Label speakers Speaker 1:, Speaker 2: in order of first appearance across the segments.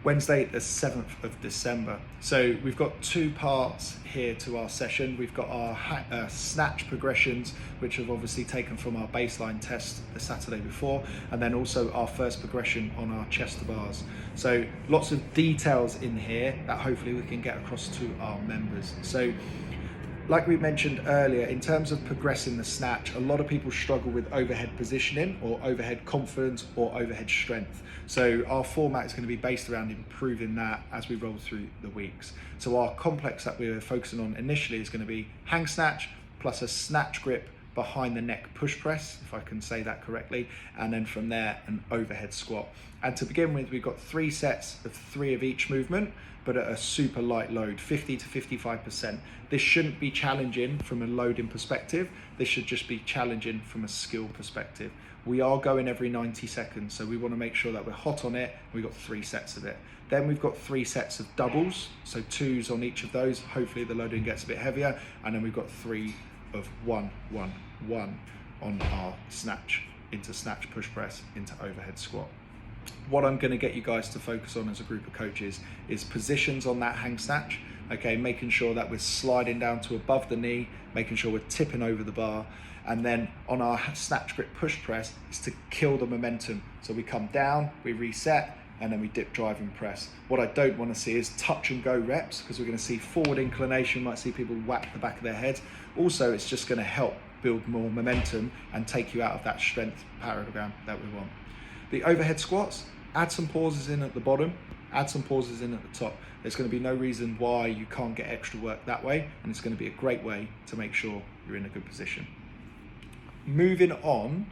Speaker 1: Wednesday, the 7th of December. So we've got two parts here to our session. We've got our snatch progressions, which have obviously taken from our baseline test the Saturday before, and then also our first progression on our chest to bars. So lots of details in here that hopefully we can get across to our members. So like we mentioned earlier, in terms of progressing the snatch, a lot of people struggle with overhead positioning or overhead confidence or overhead strength. So our format is going to be based around improving that as we roll through the weeks. So our complex that we're focusing on initially is going to be hang snatch plus a snatch grip behind the neck push press, if I can say that correctly, and then from there an overhead squat. And to begin with, we've got 3 sets of 3 of each movement, but at a super light load, 50 to 55%. This shouldn't be challenging from a loading perspective. This should just be challenging from a skill perspective. We are going every 90 seconds, so we want to make sure that we're hot on it. We've got 3 sets of it. Then we've got 3 sets of doubles, so 2s on each of those. Hopefully the loading gets a bit heavier. And then we've got 3 of 1, 1, 1 on our snatch, into snatch push press, into overhead squat. What I'm going to get you guys to focus on as a group of coaches is positions on that hang snatch, okay, making sure that we're sliding down to above the knee, making sure we're tipping over the bar, and then on our snatch grip push press is to kill the momentum. So we come down, we reset, and then we dip, drive and press. What I don't want to see is touch and go reps, because we're going to see forward inclination, might see people whack the back of their heads. Also, it's just going to help build more momentum and take you out of that strength paradigm that we want. The overhead squats, add some pauses in at the bottom, add some pauses in at the top. There's going to be no reason why you can't get extra work that way, and it's going to be a great way to make sure you're in a good position. Moving on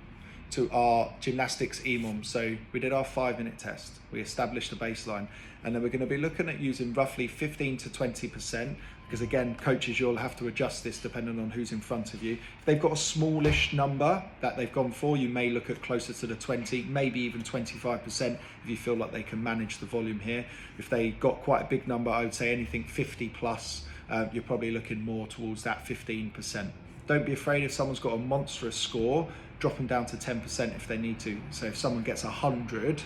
Speaker 1: to our gymnastics EMOM. So we did our 5-minute test, we established a baseline, and then we're going to be looking at using roughly 15 to 20%, because again, coaches, you'll have to adjust this depending on who's in front of you. If they've got a smallish number that they've gone for, you may look at closer to the 20, maybe even 25% if you feel like they can manage the volume here. If they got quite a big number, I would say anything 50 plus, you're probably looking more towards that 15%. Don't be afraid if someone's got a monstrous score, drop them down to 10% if they need to. So if someone gets 100,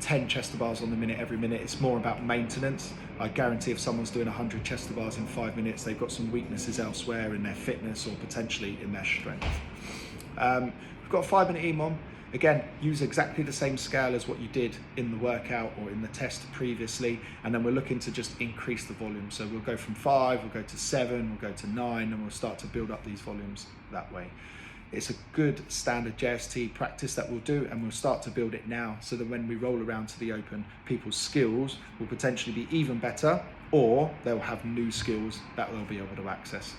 Speaker 1: 10 chest to bars on the minute every minute, it's more about maintenance. I guarantee if someone's doing 100 chest to bars in 5 minutes, they've got some weaknesses elsewhere in their fitness or potentially in their strength. We've got a 5-minute EMOM. Again, use exactly the same scale as what you did in the workout or in the test previously, and then we're looking to just increase the volume. So we'll go from 5, we'll go to 7, we'll go to 9, and we'll start to build up these volumes that way. It's a good standard JST practice that we'll do, and we'll start to build it now so that when we roll around to the open, people's skills will potentially be even better, or they'll have new skills that they'll be able to access.